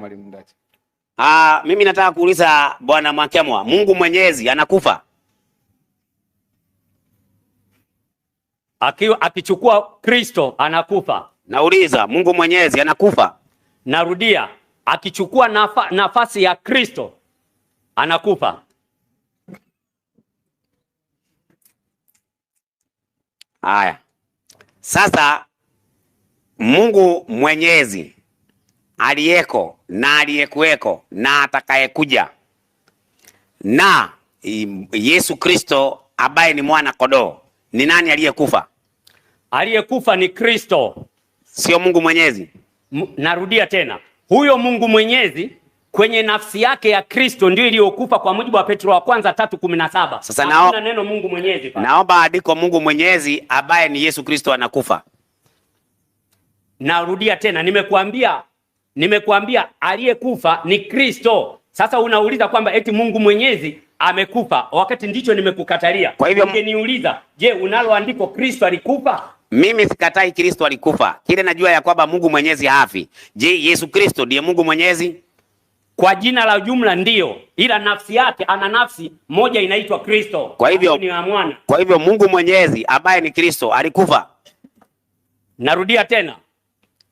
Mwalimu Ndachi. Mimi nataka kuuliza Bwana Mwakyemwa, Mungu Mwenyezi anakufa? Akichukua Kristo anakufa. Nauliza, Mungu Mwenyezi anakufa? Narudia, akichukua nafasi ya Kristo anakufa. Haya. Sasa Mungu Mwenyezi aliyeko na aliyekuweko na atakayekuja na Yesu Kristo ambaye ni mwana kondoo, ni nani aliyekufa? Aliyekufa ni Kristo, sio Mungu Mwenyezi. Narudia tena, huyo Mungu Mwenyezi kwenye nafsi yake ya Kristo ndio iliyokufa kwa mujibu wa Petro wa kwanza 3:17. Sasa hakuna neno Mungu Mwenyezi pale. Naomba andiko Mungu Mwenyezi ambaye ni Yesu Kristo anakufa. Narudia tena, nimekuambia aliyekufa ni Kristo. Sasa unauliza kwamba eti Mungu Mwenyezi amekufa, wakati ndicho nimekukatalia. Kwa hivyo ungeniuliza, je, unalo andiko Kristo alikufa? Mimi sikatai Kristo alikufa. Kile najua ya kwamba Mungu Mwenyezi hafi. Je, Yesu Kristo ndiye Mungu Mwenyezi? Kwa jina la jumla ndiyo, ila nafsi yake ana nafsi moja inaitwa Kristo. Kwa hivyo ni mwana. Kwa hivyo Mungu Mwenyezi ambaye ni Kristo alikufa. Narudia tena,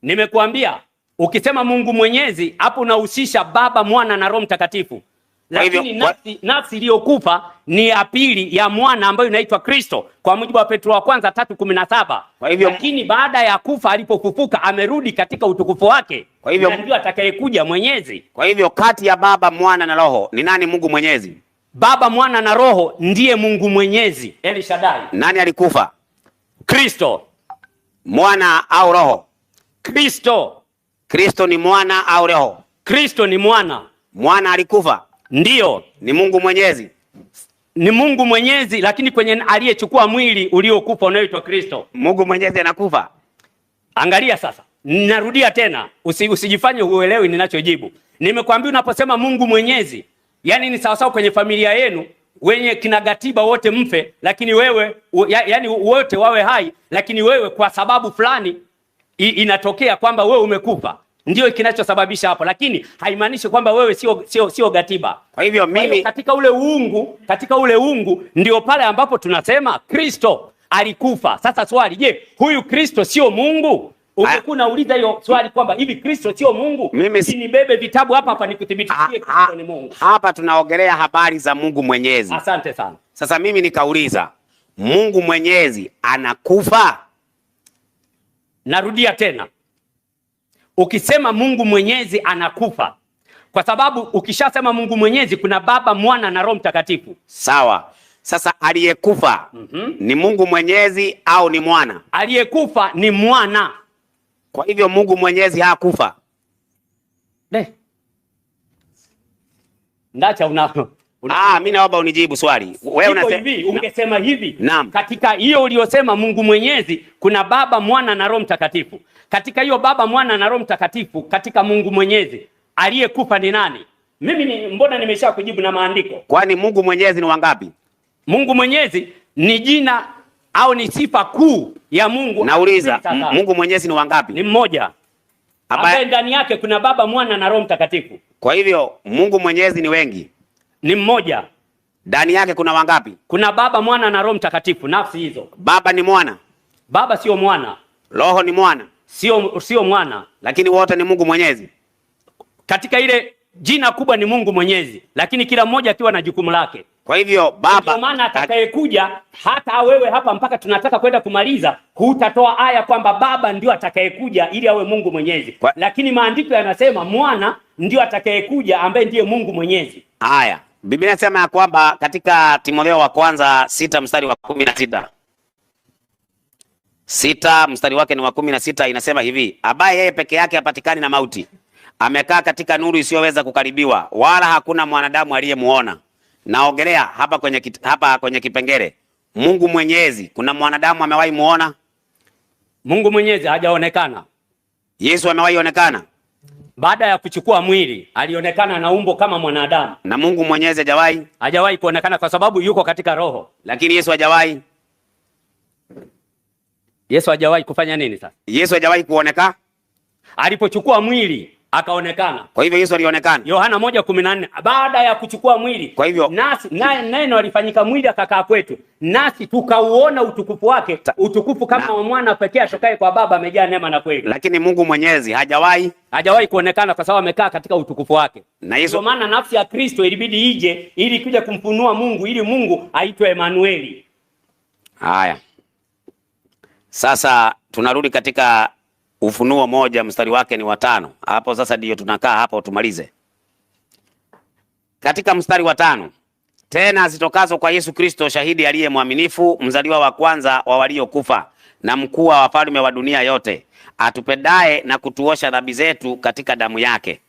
nimekuambia ukisema Mungu Mwenyezi hapo unahusisha Baba, Mwana na Roho Mtakatifu. Lakini nafsi iliyokufa ni ya pili ya mwana ambayo inaitwa Kristo kwa mujibu wa Petro wa kwanza 3:17. Lakini baada ya kufa alipofufuka amerudi katika utukufu wake. Kwa hivyo ndio atakayekuja Mwenyezi. Kwa hivyo kati ya Baba, Mwana na Roho ni nani Mungu Mwenyezi? Baba, Mwana na Roho ndiye Mungu Mwenyezi. El Shaddai. Nani alikufa? Kristo. Mwana au Roho? Kristo. Kristo ni mwana au Roho? Kristo ni mwana. Mwana alikufa? Ndiyo. Ni Mungu Mwenyezi? Ni Mungu Mwenyezi, lakini kwenye aliyechukua mwili uliokufa unaoitwa Kristo. Mungu Mwenyezi anakufa? Angalia sasa. Narudia tena, usijifanye uelewi ninachojibu. Nimekwambia unaposema Mungu Mwenyezi, yani ni sawasawa kwenye familia yenu wenye kinagatiba wote mfe, lakini wewe yani wote wawe hai, lakini wewe kwa sababu fulani inatokea kwamba wewe umekufa. Ndio kinachosababisha hapo, lakini haimaanishi kwamba wewe sio gatiba. Kwa hivyo mimi katika ule uungu ndio pale ambapo tunasema Kristo alikufa. Sasa swali, je, huyu Kristo sio Mungu? Ungekuwa unauliza hiyo swali kwamba hivi Kristo sio Mungu? Nibebe vitabu hapa nikuthibitishie Kristo ni Mungu. Hapa tunaongelea habari za Mungu Mwenyezi. Asante sana. Sasa mimi nikauliza, Mungu Mwenyezi anakufa? Narudia tena. Ukisema Mungu Mwenyezi anakufa, kwa sababu ukishasema Mungu Mwenyezi kuna Baba, Mwana na Roho Mtakatifu. Sawa. Sasa aliyekufa ni Mungu Mwenyezi au ni mwana? Aliyekufa ni mwana. Kwa hivyo Mungu Mwenyezi hakufa. Ndacha mimi naomba unijibu swali. Wewe unasema hivi, ungesema hivi. Naam. Katika hiyo uliyosema Mungu Mwenyezi kuna Baba, Mwana na Roho Mtakatifu. Katika hiyo Baba, Mwana na Roho Mtakatifu, katika Mungu Mwenyezi aliyekufa ni nani? Mbona nimesha kujibu na maandiko. Kwani Mungu Mwenyezi ni wangapi? Mungu Mwenyezi ni jina au ni sifa kuu ya Mungu. Nauliza, Mungu Mwenyezi ni wangapi? Ni mmoja. Ambaye ndani yake kuna Baba, Mwana na Roho Mtakatifu. Kwa hivyo Mungu Mwenyezi ni wengi? Ni mmoja. Ndani yake kuna wangapi? Kuna Baba, Mwana na Roho Mtakatifu, nafsi hizo. Baba ni mwana? Baba sio mwana. Roho ni mwana? Sio mwana. Lakini wote ni Mungu Mwenyezi. Katika ile jina kubwa ni Mungu Mwenyezi, lakini kila mmoja akiwa na jukumu lake. Kwa hivyo Baba, kwa maana atakayekuja, hata wewe hapa mpaka tunataka kwenda kumaliza, hutatoa aya kwamba Baba ndio atakayekuja ili awe Mungu Mwenyezi. Lakini maandiko yanasema Mwana ndio atakayekuja ambaye ndiye Mungu Mwenyezi. Haya, Biblia inasema ya kwamba katika Timotheo wa kwanza 6 mstari wa 16. 6 mstari wake ni wa 16, inasema hivi: ambaye yeye peke yake hapatikani na mauti, amekaa katika nuru isiyoweza kukaribiwa, wala hakuna mwanadamu aliyemuona. Naongelea hapa kwenye kipengele Mungu Mwenyezi, kuna mwanadamu amewahi muona? Mungu Mwenyezi hajaonekana. Yesu amewahi onekana? Baada ya kuchukua mwili alionekana na umbo kama mwanadamu. Na Mungu Mwenyezi hajawahi kuonekana kwa sababu yuko katika roho. Lakini Yesu hajawahi. Yesu hajawahi kufanya nini sasa? Yesu hajawahi kuonekana. Alipochukua mwili akaonekana. Kwa hivyo Yesu alionekana. Yohana 1:14 baada ya kuchukua mwili. Kwa hivyo nasi neno alifanyika mwili akakaa kwetu. Nasi tukauona utukufu wake, utukufu kama wa mwana pekee atokaye kwa Baba, amejaa neema na kweli. Lakini Mungu Mwenyezi hajawahi kuonekana kwa sababu amekaa katika utukufu wake. Ndio maana nafsi ya Kristo ilibidi ije ili kuja kumfunua Mungu, ili Mungu aitwe Emanueli. Haya. Sasa tunarudi katika Ufunuo 1 mstari wake ni wa 5. Hapo sasa ndio tunakaa hapo tumalize. Katika mstari wa 5, tena zitokazo kwa Yesu Kristo shahidi aliye mwaminifu, mzaliwa wa kwanza wa waliokufa na mkuu wa wafalme wa dunia yote, atupendaye na kutuosha dhambi zetu katika damu yake,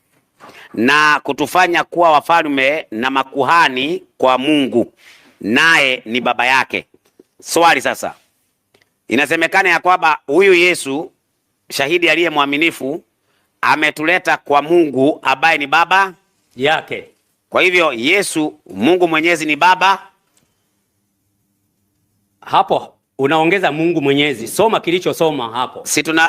na kutufanya kuwa wafalme na makuhani kwa Mungu, naye ni baba yake. Swali sasa, inasemekana ya kwamba huyu Yesu shahidi aliye mwaminifu ametuleta kwa Mungu ambaye ni baba yake. Kwa hivyo Yesu, Mungu Mwenyezi ni baba. Hapo unaongeza Mungu Mwenyezi. Soma kilichosoma hapo.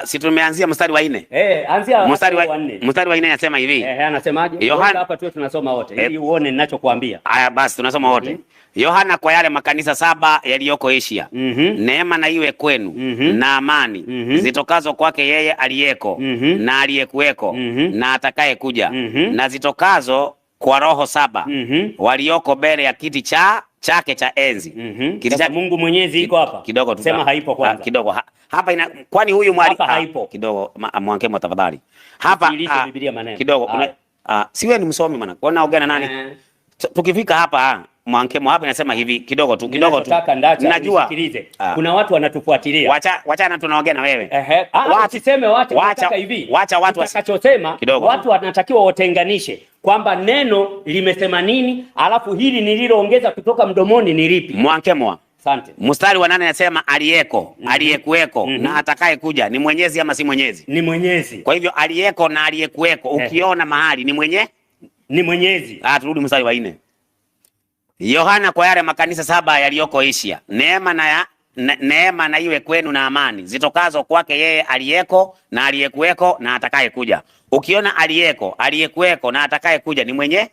Si tumeanzia mstari wa 4. Anzia mstari wa 4. Mstari wa 4 anasema hivi. Anasemaje? Yohana hapa tu tunasoma wote ili uone ninachokuambia. Haya basi tunasoma wote. Yohana kwa yale makanisa 7 yaliyoko Asia. Neema na iwe kwenu na amani zitokazo kwake yeye aliyeko na aliyekuweko na atakaye kuja na zitokazo kwa roho 7 walioko mbele ya kiti chake cha enzi. Sasa Mungu Mwenyezi iko hapa. Kidogo tu. Sema haipo kwanza. Kidogo. Hapa kwani huyu mwali haipo. Kidogo Mwankemo tafadhali. Hapa Biblia maneno. Kidogo. Si wewe ni msomi bwana. Kwa nini unaongea nani? Tukifika hapa Mwankemo hapa inasema hivi kidogo tu. Najua kuna watu wanatufuatilia. Wacha tunaongea na wewe. Usiseme watu wanataka hivi. Wacha watu watakachosema, watu wanatakiwa watenganishe kwamba neno limesema nini, alafu hili nililoongeza kutoka mdomoni ni lipi. Mwankemo. Asante. Mstari wa 8 anasema aliyeko, aliyekuweko na atakaye kuja. Ni Mwenyezi ama si Mwenyezi? Ni Mwenyezi. Kwa hivyo aliyeko na aliyekuweko ukiona mahali ni ni Mwenyezi. Turudi mstari wa 4. Yohana kwa yale makanisa 7 yaliyoko Asia. Neema na iwe kwenu na amani zitokazo kwake yeye aliyeko na aliyekuweko na atakaye kuja. Ukiona aliyeko, aliyekuweko na atakaye kuja ni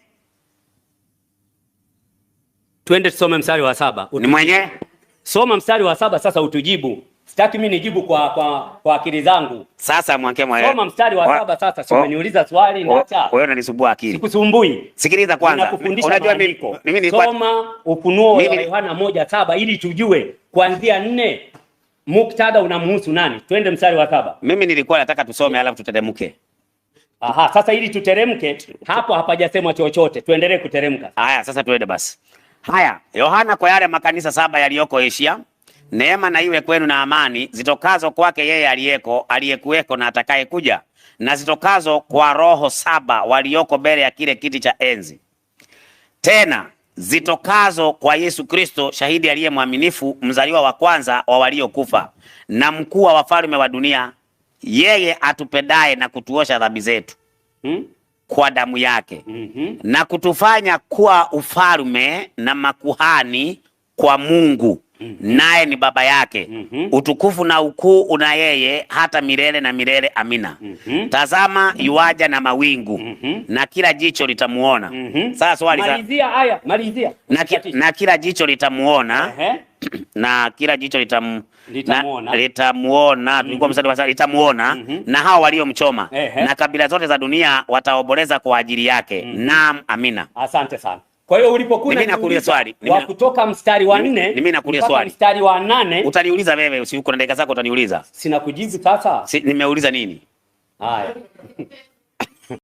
Twende tusome mstari wa 7. Ni Soma mstari wa 7 sasa utujibu. Sitaki mimi nijibu kwa akili zangu. Sasa Mwankemo soma mstari wa 7 sasa. Si umeniuliza swali na acha. Wewe unanisumbua akili. Sikusumbui. Sikiliza kwanza. Unajua mimi soma Ufunuo wa Yohana 1:7 ili tujue kuanzia 4 muktadha unamhusu nani. Twende mstari wa 7. Mimi nilikuwa nataka tusome alafu tuteremke. Sasa ili tuteremke hapo hapajasemwa chochote. Tuendelee kuteremka. Haya sasa tuende basi. Haya, Yohana kwa yale makanisa 7 yaliyoko Asia. Neema na iwe kwenu na amani zitokazo kwake yeye aliyeko, aliyekuweko na atakaye kuja, na zitokazo kwa roho 7 walioko mbele ya kile kiti cha enzi. Tena zitokazo kwa Yesu Kristo shahidi aliye mwaminifu, mzaliwa wa kwanza wa waliokufa na mkuu wa wafalme wa dunia, yeye atupendaye na kutuosha dhambi zetu kwa damu yake na kutufanya kuwa ufalme na makuhani kwa Mungu, naye ni baba yake. Utukufu na ukuu una yeye hata milele na milele. Amina. Tazama yuaja na mawingu na kila jicho litamuona. Sasa swali malizia haya, malizia. Na kila jicho litamuona. Na kila jicho litamuona. Tulikuwa mstari wa 7 litamuona na hao waliomchoma na kabila zote za dunia wataomboleza kwa ajili yake. Naam, amina. Asante sana. Kwa hiyo ulipokuwa nakuuliza swali wa kutoka mstari wa 4 mimi nakuuliza swali. Mstari wa 8 utaniuliza wewe, usiku na dakika zako utaniuliza. Sina kujibu sasa. Nimeuliza nini? Haya.